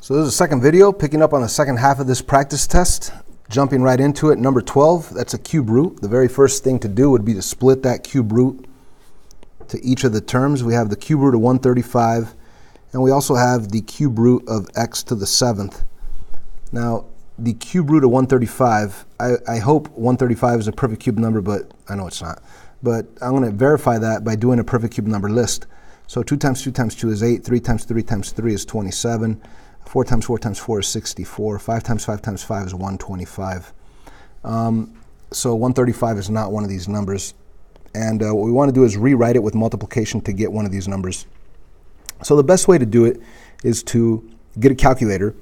So this is the second video, picking up on the second half of this practice test. Jumping right into it, number 12, that's a cube root. The very first thing to do would be to split that cube root to each of the terms. We have the cube root of 135, and we also have the cube root of x to the 7th. Now, the cube root of 135, I hope 135 is a perfect cube number, but I know it's not. But I'm going to verify that by doing a perfect cube number list. So 2 times 2 times 2 is 8, 3 times 3 times 3 is 27, 4 times 4 times 4 is 64, 5 times 5 times 5 is 125. So 135 is not one of these numbers. And what we want to do is rewrite it with multiplication to get one of these numbers. So the best way to do it is to get a calculator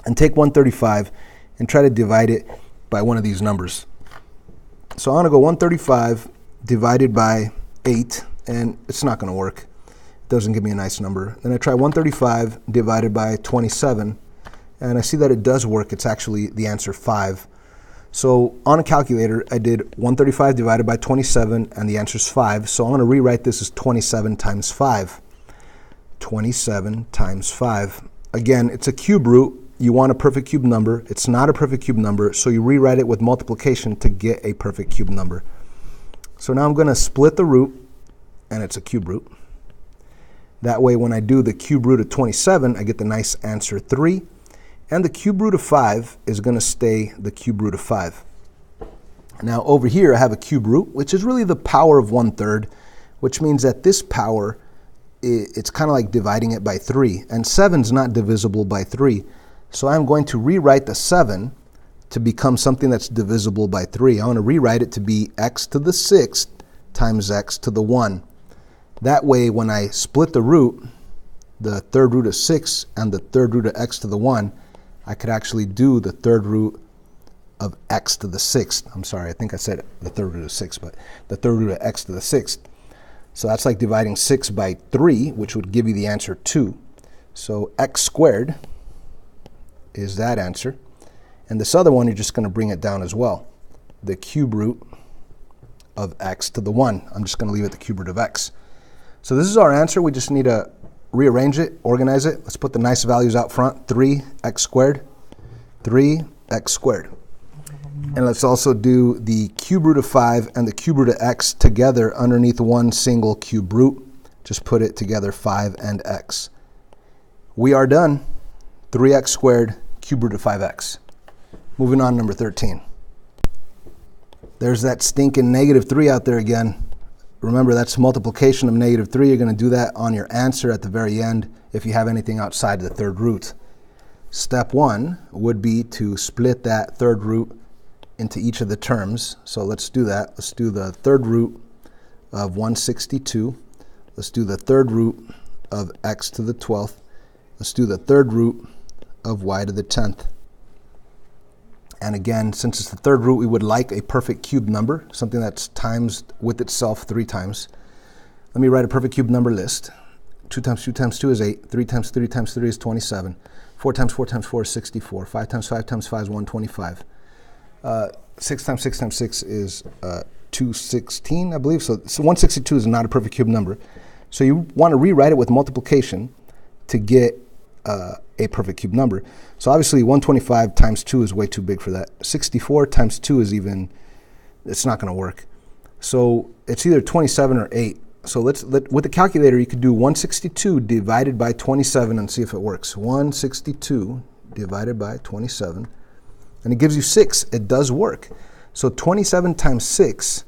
and take 135 and try to divide it by one of these numbers. So I'm going to go 135 divided by 8, and it's not going to work. It doesn't give me a nice number. Then I try 135 divided by 27, and I see that it does work. It's actually the answer 5. So on a calculator, I did 135 divided by 27, and the answer is 5. So I'm going to rewrite this as 27 times 5. 27 times 5. Again, it's a cube root. You want a perfect cube number. It's not a perfect cube number, so you rewrite it with multiplication to get a perfect cube number. So now I'm going to split the root, and it's a cube root. That way, when I do the cube root of 27, I get the nice answer 3. And the cube root of 5 is going to stay the cube root of 5. Now, over here, I have a cube root, which is really the power of 1/3, which means that this power, it's kind of like dividing it by 3. And 7 is not divisible by 3. So I'm going to rewrite the 7 to become something that's divisible by 3. I want to rewrite it to be x to the 6th times x to the 1. That way, when I split the root, the third root of 6 and the third root of x to the 1, I could actually do the third root of x to the 6th. I'm sorry, I think I said the third root of 6, but the third root of x to the 6th. So that's like dividing 6 by 3, which would give you the answer 2. So x squared is that answer. And this other one, you're just going to bring it down as well. The cube root of x to the 1. I'm just going to leave it the cube root of x. So this is our answer. We just need to rearrange it, organize it. Let's put the nice values out front. 3x squared, 3x squared. And let's also do the cube root of 5 and the cube root of x together underneath one single cube root. Just put it together, 5 and x. We are done. 3x squared, cube root of 5x. Moving on, number 13. There's that stinking -3 out there again. Remember, that's multiplication of -3. You're going to do that on your answer at the very end if you have anything outside the third root. Step 1 would be to split that third root into each of the terms. So let's do that. Let's do the third root of 162. Let's do the third root of x to the 12th. Let's do the third root of y to the 10th. And again, since it's the third root, we would like a perfect cube number, something that's times with itself 3 times. Let me write a perfect cube number list. 2 times 2 times 2 is 8. 3 times 3 times 3 is 27. 4 times 4 times 4 is 64. 5 times 5 times 5 is 125. 6 times 6 times 6 is 216, I believe. So 162 is not a perfect cube number. So you want to rewrite it with multiplication to get a perfect cube number. So obviously 125 times 2 is way too big for that. 64 times 2 is even, it's not going to work. So it's either 27 or 8. So with the calculator, you could do 162 divided by 27 and see if it works. 162 divided by 27. And it gives you 6. It does work. So 27 times 6,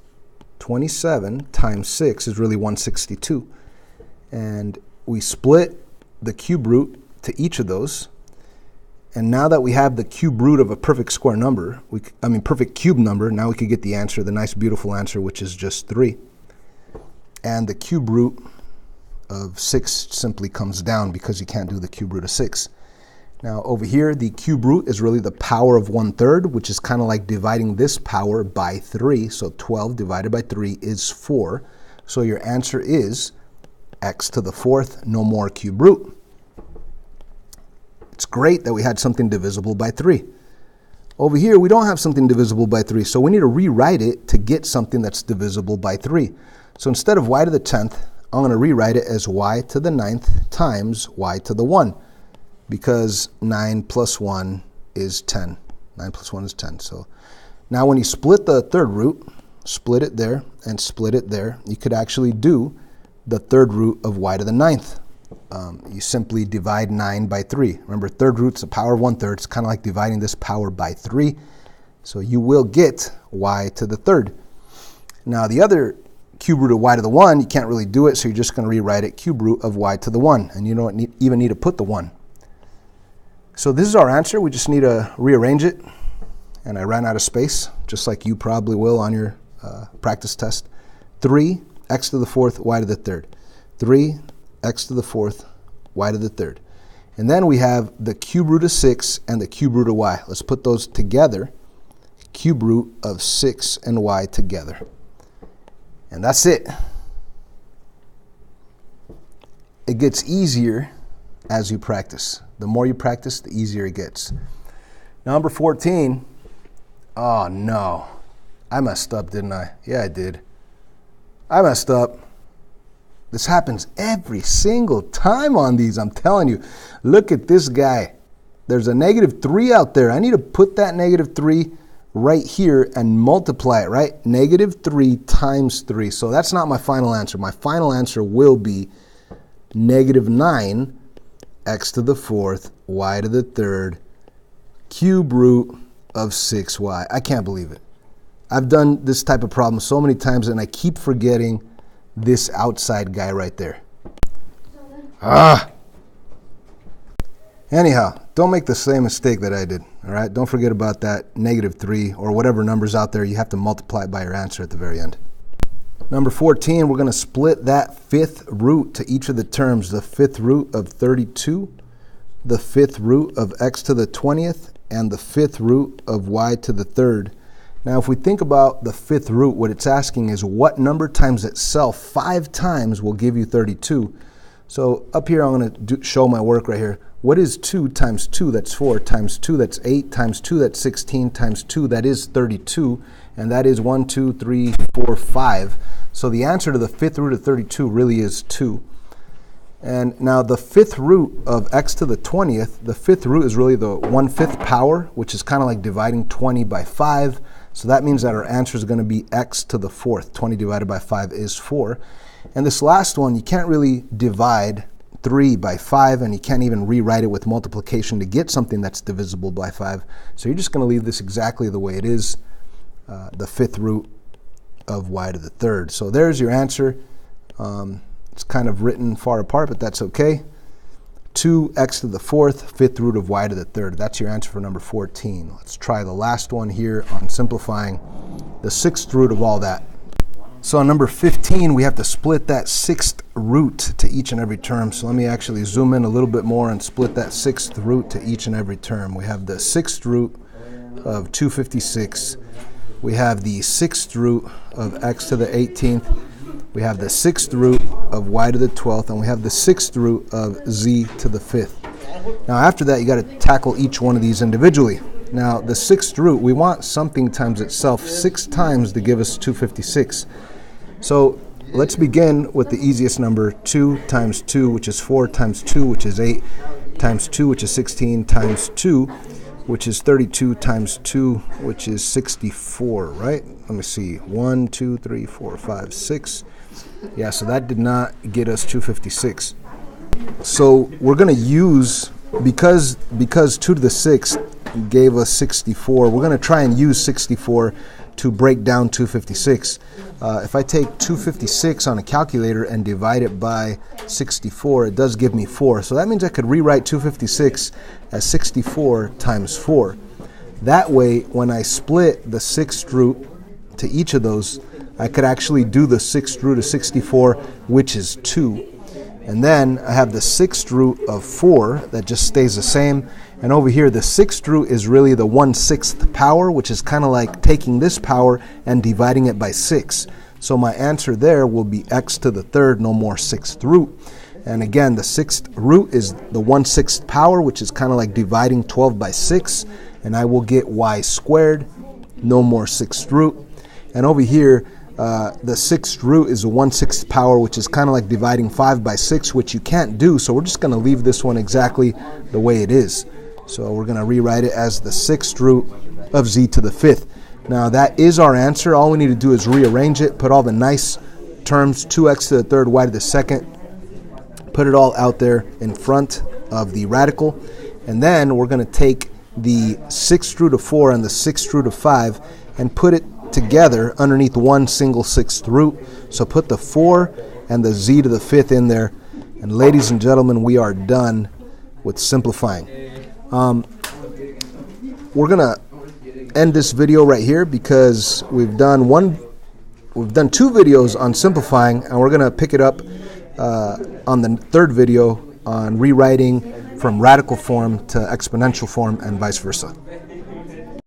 27 times 6 is really 162. And we split the cube root to each of those. And now that we have the cube root of a perfect square number, perfect cube number, now we could get the answer, the nice beautiful answer, which is just 3. And the cube root of 6 simply comes down because you can't do the cube root of 6. Now over here, the cube root is really the power of 1/3, which is kind of like dividing this power by 3. So 12 divided by 3 is 4. So your answer is x to the 4th, no more cube root. It's great that we had something divisible by 3. Over here, we don't have something divisible by 3, so we need to rewrite it to get something that's divisible by 3. So instead of y to the 10th, I'm going to rewrite it as y to the 9th times y to the 1. because 9 plus 1 is 10. 9 plus 1 is 10. So now when you split the third root, split it there and split it there, you could actually do the third root of y to the 9th. You simply divide 9 by 3. Remember, third root's the power of 1/3. It's kind of like dividing this power by 3. So you will get y to the 3rd. Now the other cube root of y to the 1, you can't really do it, so you're just going to rewrite it cube root of y to the 1. And you don't even need to put the 1. So this is our answer. We just need to rearrange it. And I ran out of space, just like you probably will on your practice test. 3 x to the 4th, y to the 3rd. 3 x to the 4th, y to the 3rd. And then we have the cube root of 6 and the cube root of y. Let's put those together. Cube root of 6 and y together. And that's it. It gets easier as you practice. The more you practice, the easier it gets. Number 14. Oh no. I messed up, didn't I? Yeah, I did. I messed up. This happens every single time on these, I'm telling you. Look at this guy. There's a -3 out there. I need to put that -3 right here and multiply it, right? -3 times 3. So that's not my final answer. My final answer will be -9 x to the 4th, y to the 3rd, cube root of 6y. I can't believe it. I've done this type of problem so many times, and I keep forgetting this outside guy right there. Anyhow, don't make the same mistake that I did, all right? Don't forget about that -3 or whatever number's out there. You have to multiply it by your answer at the very end. Number 14, we're going to split that 5th root to each of the terms. The 5th root of 32, the 5th root of x to the 20th, and the 5th root of y to the 3rd. Now, if we think about the 5th root, what it's asking is what number times itself 5 times will give you 32. So up here, I'm going to show my work right here. What is 2 times 2? That's 4. Times 2, that's 8. Times 2, that's 16. Times 2, that is 32. And that is 1, 2, 3, 4, 5. So the answer to the 5th root of 32 really is 2. And now the 5th root of x to the 20th, the 5th root is really the 1/5 power, which is kind of like dividing 20 by 5. So that means that our answer is going to be x to the 4th. 20 divided by 5 is 4. And this last one, you can't really divide 3 by 5, and you can't even rewrite it with multiplication to get something that's divisible by 5. So you're just going to leave this exactly the way it is, the 5th root of y to the 3rd. So there's your answer. It's kind of written far apart, but that's okay. 2x to the 4th, 5th root of y to the 3rd. That's your answer for number 14. Let's try the last one here on simplifying the 6th root of all that. So on number 15, we have to split that 6th root to each and every term. So let me actually zoom in a little bit more and split that 6th root to each and every term. We have the 6th root of 256. We have the 6th root of x to the 18th. We have the 6th root of y to the 12th, and we have the 6th root of z to the 5th. Now after that, you got to tackle each one of these individually. Now the 6th root, we want something times itself 6 times to give us 256. So let's begin with the easiest number, 2 times 2, which is 4, times 2, which is 8, times 2, which is 16, times 2, which is 32, times 2, which is 64, right? Let me see, 1, 2, 3, 4, 5, 6. Yeah, so that did not get us 256. So we're going to use, because 2 to the 6th gave us 64, we're going to try and use 64 to break down 256. If I take 256 on a calculator and divide it by 64, it does give me 4. So that means I could rewrite 256 as 64 times 4. That way, when I split the 6th root to each of those, I could actually do the 6th root of 64, which is 2. And then I have the 6th root of 4 that just stays the same. And over here, the 6th root is really the 1/6 power, which is kind of like taking this power and dividing it by 6. So my answer there will be x to the 3rd, no more 6th root. And again, the 6th root is the 1/6 power, which is kind of like dividing 12 by 6. And I will get y squared, no more 6th root. And over here, The sixth root is a 1/6 power, which is kind of like dividing 5 by 6, which you can't do. So we're just going to leave this one exactly the way it is. So we're going to rewrite it as the sixth root of z to the fifth. Now that is our answer. All we need to do is rearrange it, put all the nice terms, 2x to the third, y to the second, put it all out there in front of the radical. And then we're going to take the sixth root of 4 and the sixth root of 5 and put it together underneath one single sixth root. So put the 4 and the z to the fifth in there, and ladies and gentlemen, we are done with simplifying. We're gonna end this video right here because we've done two videos on simplifying, and we're gonna pick it up on the third video on rewriting from radical form to exponential form and vice versa.